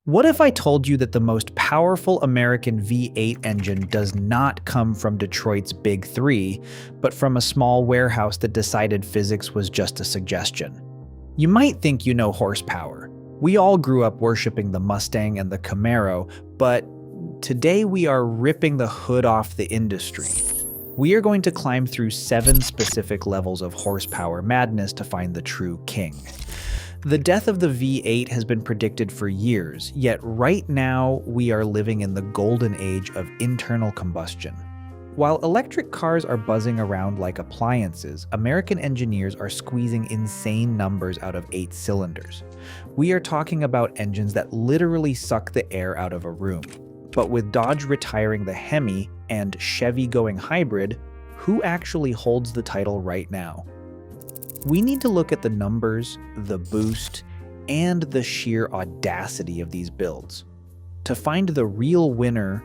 What if I told you that the most powerful American V8 engine does not come from Detroit's Big Three, but from a small warehouse that decided physics was just a suggestion? You might think you know horsepower. We all grew up worshiping the Mustang and the Camaro, but today we are ripping the hood off the industry. We are going to climb through 7 specific levels of horsepower madness to find the true king. The death of the V8 has been predicted for years, yet right now we are living in the golden age of internal combustion. While electric cars are buzzing around like appliances, American engineers are squeezing insane numbers out of 8 cylinders. We are talking about engines that literally suck the air out of a room. But with Dodge retiring the Hemi and Chevy going hybrid, who actually holds the title right now? We need to look at the numbers, the boost, and the sheer audacity of these builds. To find the real winner,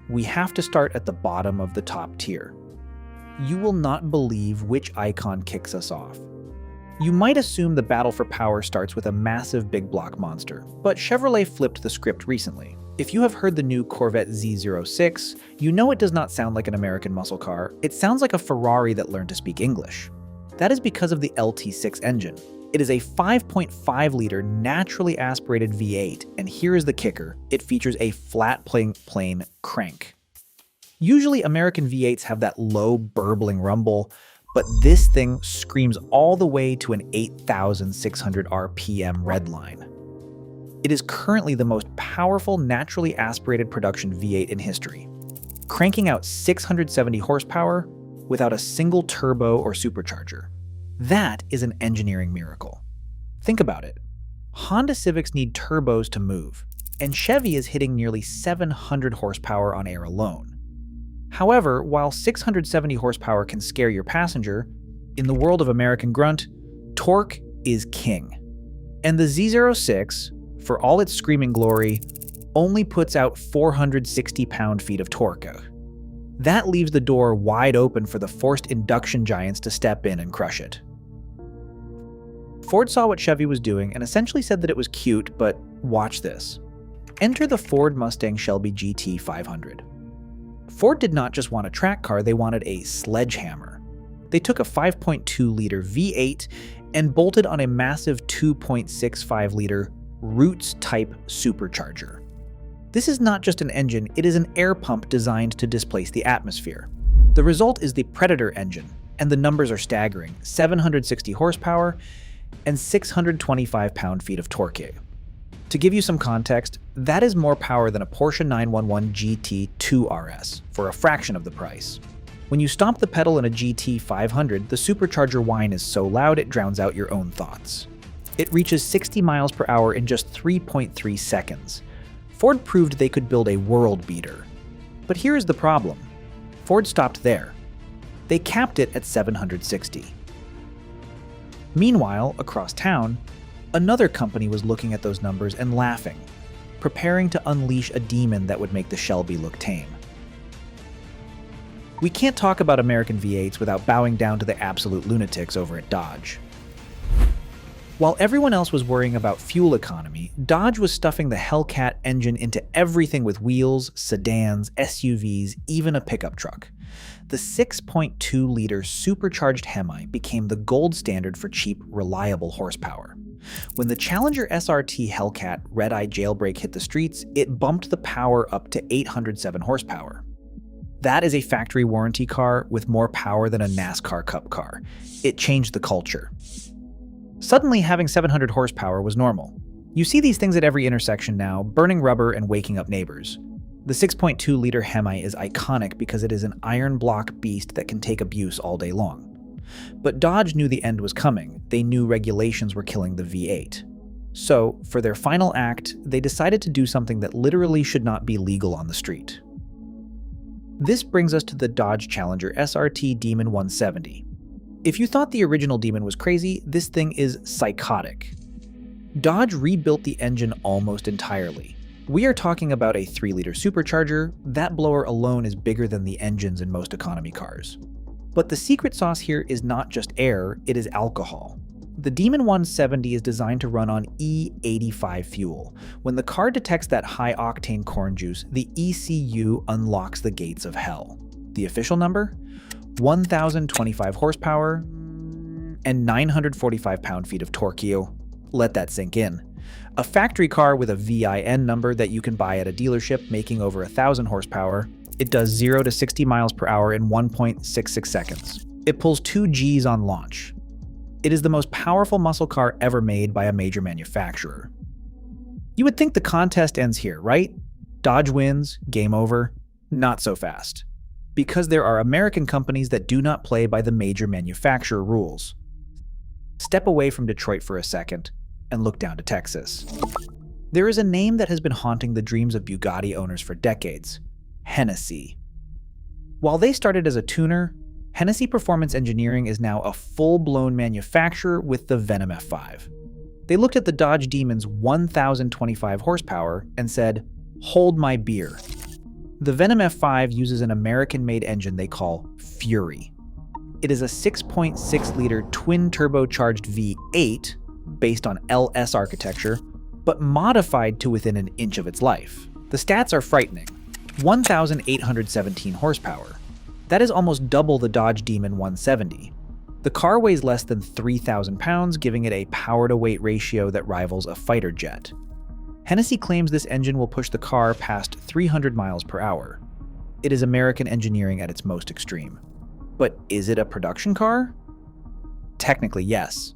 we have to start at the bottom of the top tier. You will not believe which icon kicks us off. You might assume the battle for power starts with a massive big block monster, but Chevrolet flipped the script recently. If you have heard the new Corvette Z06, you know it does not sound like an American muscle car. It sounds like a Ferrari that learned to speak English. That is because of the LT6 engine. It is a 5.5-liter naturally aspirated V8, and here is the kicker: it features a flat plane crank. Usually American V8s have that low burbling rumble, but this thing screams all the way to an 8,600 RPM redline. It is currently the most powerful naturally aspirated production V8 in history, cranking out 670 horsepower without a single turbo or supercharger. That is an engineering miracle. Think about it. Honda Civics need turbos to move, and Chevy is hitting nearly 700 horsepower on air alone. However, while 670 horsepower can scare your passenger, in the world of American grunt, torque is king. And the Z06, for all its screaming glory, only puts out 460 pound-feet of torque. That leaves the door wide open for the forced induction giants to step in and crush it. Ford saw what Chevy was doing and essentially said that it was cute, but watch this. Enter the Ford Mustang Shelby GT500. Ford did not just want a track car, they wanted a sledgehammer. They took a 5.2-liter V8 and bolted on a massive 2.65-liter Roots-type supercharger. This is not just an engine, it is an air pump designed to displace the atmosphere. The result is the Predator engine, and the numbers are staggering: 760 horsepower and 625 pound-feet of torque. To give you some context, that is more power than a Porsche 911 GT2 RS, for a fraction of the price. When you stomp the pedal in a GT500, the supercharger whine is so loud it drowns out your own thoughts. It reaches 60 miles per hour in just 3.3 seconds. Ford proved they could build a world beater. But here is the problem. Ford stopped there. They capped it at 760. Meanwhile, across town, another company was looking at those numbers and laughing, preparing to unleash a demon that would make the Shelby look tame. We can't talk about American V8s without bowing down to the absolute lunatics over at Dodge. While everyone else was worrying about fuel economy, Dodge was stuffing the Hellcat engine into everything with wheels, sedans, SUVs, even a pickup truck. The 6.2-liter supercharged Hemi became the gold standard for cheap, reliable horsepower. When the Challenger SRT Hellcat red-eye jailbreak hit the streets, it bumped the power up to 807 horsepower. That is a factory warranty car with more power than a NASCAR Cup car. It changed the culture. Suddenly, having 700 horsepower was normal. You see these things at every intersection now, burning rubber and waking up neighbors. The 6.2-liter Hemi is iconic because it is an iron block beast that can take abuse all day long. But Dodge knew the end was coming. They knew regulations were killing the V8. So, for their final act, they decided to do something that literally should not be legal on the street. This brings us to the Dodge Challenger SRT Demon 170. If you thought the original Demon was crazy, this thing is psychotic. Dodge rebuilt the engine almost entirely. We are talking about a 3-liter supercharger. That blower alone is bigger than the engines in most economy cars. But the secret sauce here is not just air, it is alcohol. The Demon 170 is designed to run on E85 fuel. When the car detects that high-octane corn juice, the ECU unlocks the gates of hell. The official number? 1,025 horsepower and 945 pound-feet of torque. Let that sink in. A factory car with a VIN number that you can buy at a dealership making over 1,000 horsepower. It does 0 to 60 miles per hour in 1.66 seconds. It pulls 2 Gs on launch. It is the most powerful muscle car ever made by a major manufacturer. You would think the contest ends here, right? Dodge wins, game over. Not so fast. Because there are American companies that do not play by the major manufacturer rules. Step away from Detroit for a second and look down to Texas. There is a name that has been haunting the dreams of Bugatti owners for decades: Hennessy. While they started as a tuner, Hennessy Performance Engineering is now a full-blown manufacturer with the Venom F5. They looked at the Dodge Demon's 1,025 horsepower and said, "Hold my beer." The Venom F5 uses an American-made engine they call Fury. It is a 6.6-liter twin-turbocharged V8 based on LS architecture, but modified to within an inch of its life. The stats are frightening: 1,817 horsepower. That is almost double the Dodge Demon 170. The car weighs less than 3,000 pounds, giving it a power-to-weight ratio that rivals a fighter jet. Hennessy claims this engine will push the car past 300 miles per hour. It is American engineering at its most extreme. But is it a production car? Technically, yes.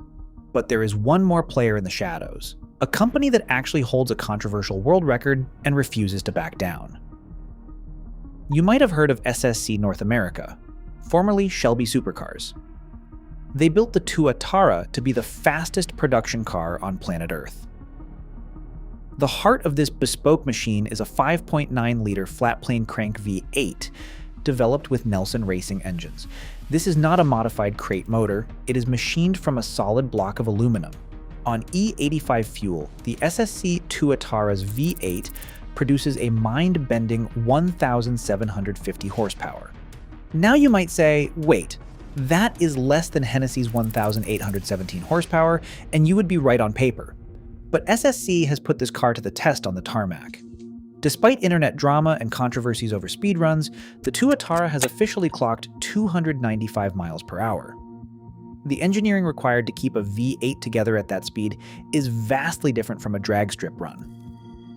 But there is one more player in the shadows, a company that actually holds a controversial world record and refuses to back down. You might have heard of SSC North America, formerly Shelby Supercars. They built the Tuatara to be the fastest production car on planet Earth. The heart of this bespoke machine is a 5.9-liter flat-plane crank V8, developed with Nelson Racing engines. This is not a modified crate motor, it is machined from a solid block of aluminum. On E85 fuel, the SSC Tuatara's V8 produces a mind-bending 1,750 horsepower. Now you might say, wait, that is less than Hennessy's 1,817 horsepower, and you would be right on paper. But SSC has put this car to the test on the tarmac. Despite internet drama and controversies over speed runs, the Tuatara has officially clocked 295 miles per hour. The engineering required to keep a V8 together at that speed is vastly different from a drag strip run.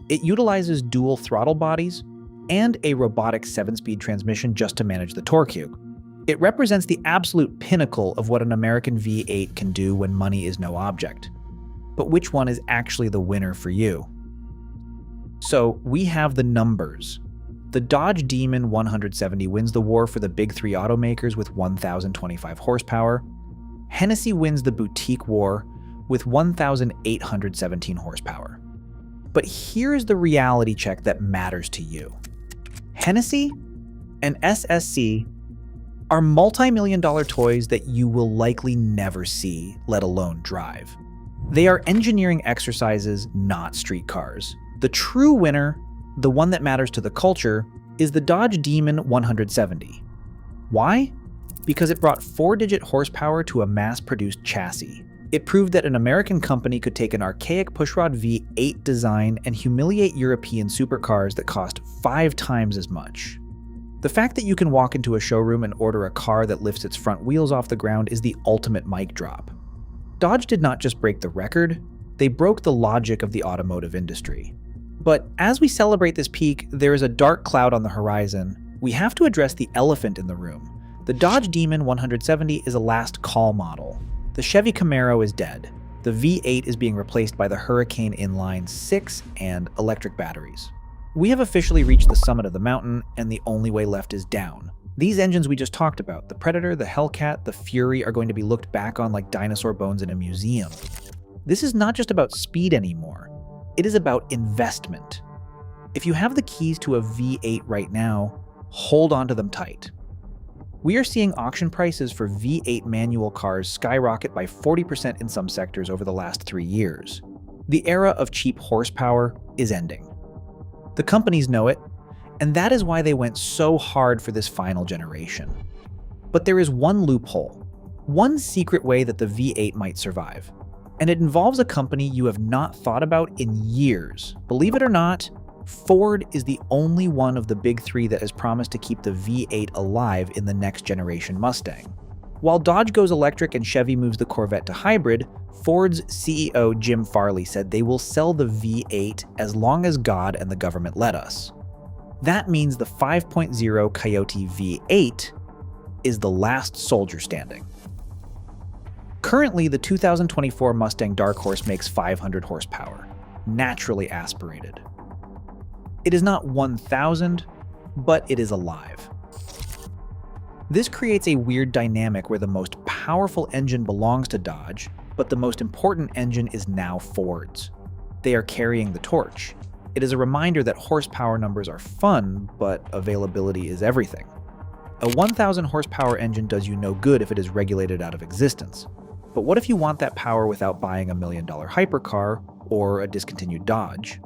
It utilizes dual throttle bodies and a robotic 7-speed transmission just to manage the torque. It represents the absolute pinnacle of what an American V8 can do when money is no object. But which one is actually the winner for you? So we have the numbers. The Dodge Demon 170 wins the war for the big three automakers with 1,025 horsepower. Hennessy wins the boutique war with 1,817 horsepower. But here's the reality check that matters to you. Hennessy and SSC are multi-million-dollar toys that you will likely never see, let alone drive. They are engineering exercises, not street cars. The true winner, the one that matters to the culture, is the Dodge Demon 170. Why? Because it brought 4-digit horsepower to a mass-produced chassis. It proved that an American company could take an archaic pushrod V8 design and humiliate European supercars that cost 5 times as much. The fact that you can walk into a showroom and order a car that lifts its front wheels off the ground is the ultimate mic drop. Dodge did not just break the record, they broke the logic of the automotive industry. But as we celebrate this peak, there is a dark cloud on the horizon. We have to address the elephant in the room. The Dodge Demon 170 is a last call model. The Chevy Camaro is dead. The V8 is being replaced by the Hurricane Inline 6 and electric batteries. We have officially reached the summit of the mountain, and the only way left is down. These engines we just talked about, the Predator, the Hellcat, the Fury, are going to be looked back on like dinosaur bones in a museum. This is not just about speed anymore. It is about investment. If you have the keys to a V8 right now, hold on to them tight. We are seeing auction prices for V8 manual cars skyrocket by 40% in some sectors over the last 3 years. The era of cheap horsepower is ending. The companies know it, and that is why they went so hard for this final generation. But there is one loophole, one secret way that the V8 might survive. And it involves a company you have not thought about in years. Believe it or not, Ford is the only one of the big three that has promised to keep the V8 alive in the next generation Mustang. While Dodge goes electric and Chevy moves the Corvette to hybrid, Ford's CEO Jim Farley said they will sell the V8 as long as God and the government let us. That means the 5.0 Coyote V8 is the last soldier standing. Currently, the 2024 Mustang Dark Horse makes 500 horsepower, naturally aspirated. It is not 1,000, but it is alive. This creates a weird dynamic where the most powerful engine belongs to Dodge, but the most important engine is now Ford's. They are carrying the torch. It is a reminder that horsepower numbers are fun, but availability is everything. A 1,000 horsepower engine does you no good if it is regulated out of existence. But what if you want that power without buying a $1 million hypercar or a discontinued Dodge?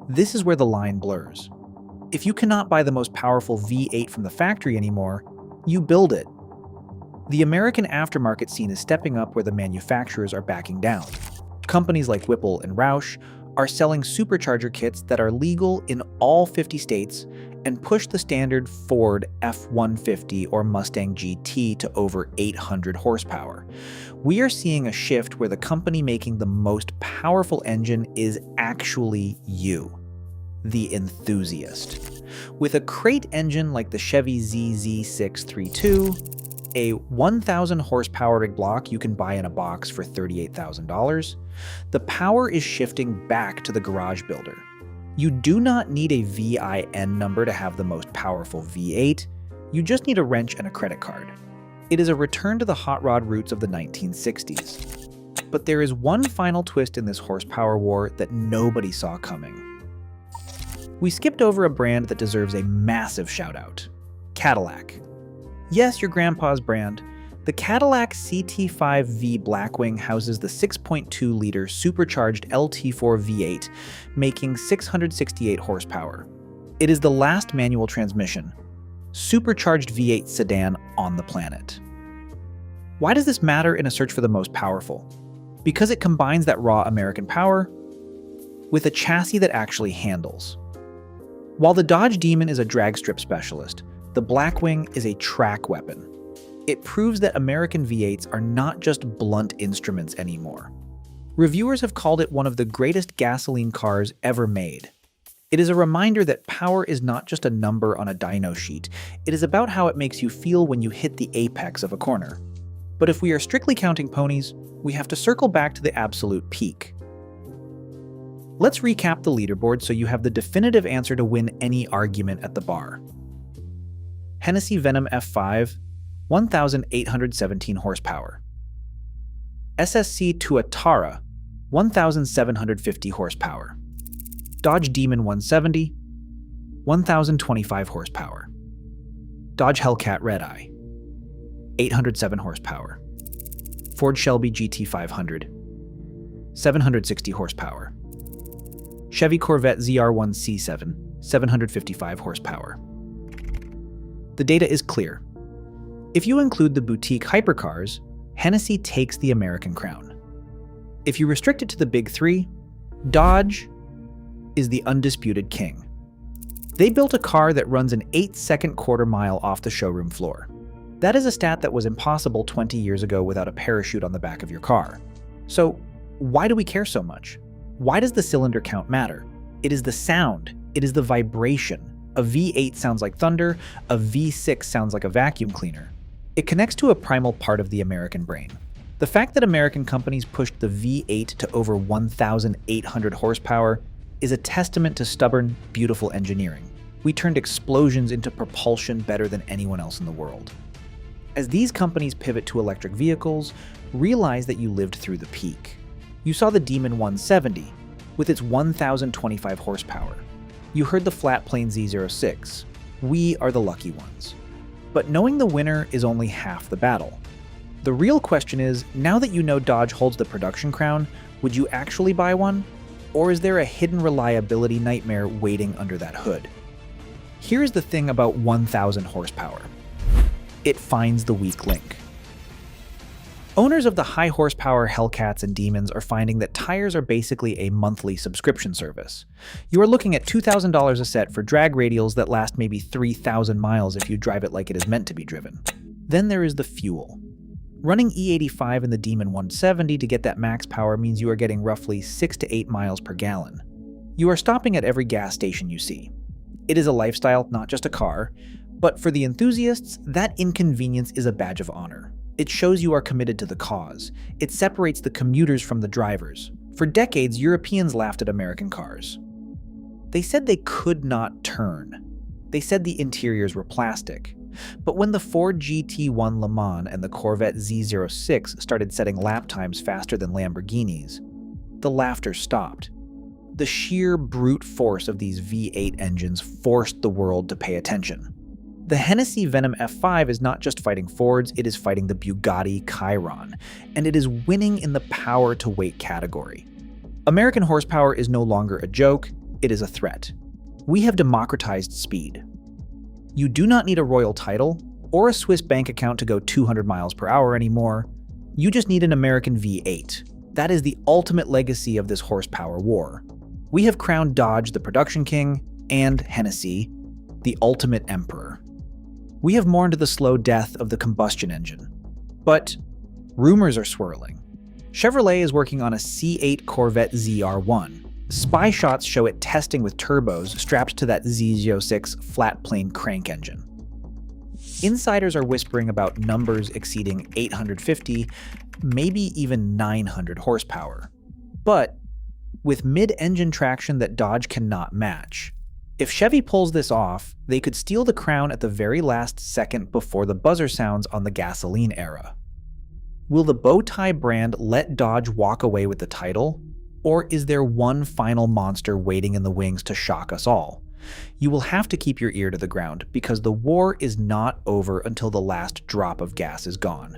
This is where the line blurs. If you cannot buy the most powerful V8 from the factory anymore, you build it. The American aftermarket scene is stepping up where the manufacturers are backing down. Companies like Whipple and Roush are selling supercharger kits that are legal in all 50 states and push the standard Ford F-150 or Mustang GT to over 800 horsepower. We are seeing a shift where the company making the most powerful engine is actually you, the enthusiast. With a crate engine like the Chevy Z06 32, a 1,000 horsepower big block you can buy in a box for $38,000, the power is shifting back to the garage builder. You do not need a VIN number to have the most powerful V8, you just need a wrench and a credit card. It is a return to the hot rod roots of the 1960s. But there is one final twist in this horsepower war that nobody saw coming. We skipped over a brand that deserves a massive shout out: Cadillac. Yes, your grandpa's brand. The Cadillac CT5-V Blackwing houses the 6.2-liter supercharged LT4 V8, making 668 horsepower. It is the last manual transmission, supercharged V8 sedan on the planet. Why does this matter in a search for the most powerful? Because it combines that raw American power with a chassis that actually handles. While the Dodge Demon is a drag strip specialist, the Blackwing is a track weapon. It proves that American V8s are not just blunt instruments anymore. Reviewers have called it one of the greatest gasoline cars ever made. It is a reminder that power is not just a number on a dyno sheet, it is about how it makes you feel when you hit the apex of a corner. But if we are strictly counting ponies, we have to circle back to the absolute peak. Let's recap the leaderboard so you have the definitive answer to win any argument at the bar. Hennessy Venom F5, 1,817 horsepower. SSC Tuatara, 1,750 horsepower. Dodge Demon 170, 1,025 horsepower. Dodge Hellcat Red Eye, 807 horsepower. Ford Shelby GT500, 760 horsepower. Chevy Corvette ZR1C7, 755 horsepower. The data is clear. If you include the boutique hypercars, Hennessy takes the American crown. If you restrict it to the big three, Dodge is the undisputed king. They built a car that runs an 8-second quarter mile off the showroom floor. That is a stat that was impossible 20 years ago without a parachute on the back of your car. So why do we care so much? Why does the cylinder count matter? It is the sound. It is the vibration. A V8 sounds like thunder. A V6 sounds like a vacuum cleaner. It connects to a primal part of the American brain. The fact that American companies pushed the V8 to over 1,800 horsepower is a testament to stubborn, beautiful engineering. We turned explosions into propulsion better than anyone else in the world. As these companies pivot to electric vehicles, realize that you lived through the peak. You saw the Demon 170 with its 1,025 horsepower. You heard the flat plane Z06. We are the lucky ones. But knowing the winner is only half the battle. The real question is, now that you know Dodge holds the production crown, would you actually buy one? Or is there a hidden reliability nightmare waiting under that hood? Here's the thing about 1,000 horsepower. It finds the weak link. Owners of the high-horsepower Hellcats and Demons are finding that tires are basically a monthly subscription service. You are looking at $2,000 a set for drag radials that last maybe 3,000 miles if you drive it like it is meant to be driven. Then there is the fuel. Running E85 in the Demon 170 to get that max power means you are getting roughly 6 to 8 miles per gallon. You are stopping at every gas station you see. It is a lifestyle, not just a car, but for the enthusiasts, that inconvenience is a badge of honor. It shows you are committed to the cause. It separates the commuters from the drivers. For decades, Europeans laughed at American cars. They said they could not turn. They said the interiors were plastic. But when the Ford GT1 Le Mans and the Corvette Z06 started setting lap times faster than Lamborghinis, the laughter stopped. The sheer brute force of these V8 engines forced the world to pay attention. The Hennessy Venom F5 is not just fighting Fords, it is fighting the Bugatti Chiron, and it is winning in the power-to-weight category. American horsepower is no longer a joke, it is a threat. We have democratized speed. You do not need a royal title or a Swiss bank account to go 200 miles per hour anymore. You just need an American V8. That is the ultimate legacy of this horsepower war. We have crowned Dodge the production king and Hennessy the ultimate emperor. We have mourned the slow death of the combustion engine. But rumors are swirling. Chevrolet is working on a C8 Corvette ZR1. Spy shots show it testing with turbos strapped to that Z06 flat plane crank engine. Insiders are whispering about numbers exceeding 850, maybe even 900 horsepower. But with mid-engine traction that Dodge cannot match. If Chevy pulls this off, they could steal the crown at the very last second before the buzzer sounds on the gasoline era. Will the bow tie brand let Dodge walk away with the title? Or is there one final monster waiting in the wings to shock us all? You will have to keep your ear to the ground because the war is not over until the last drop of gas is gone.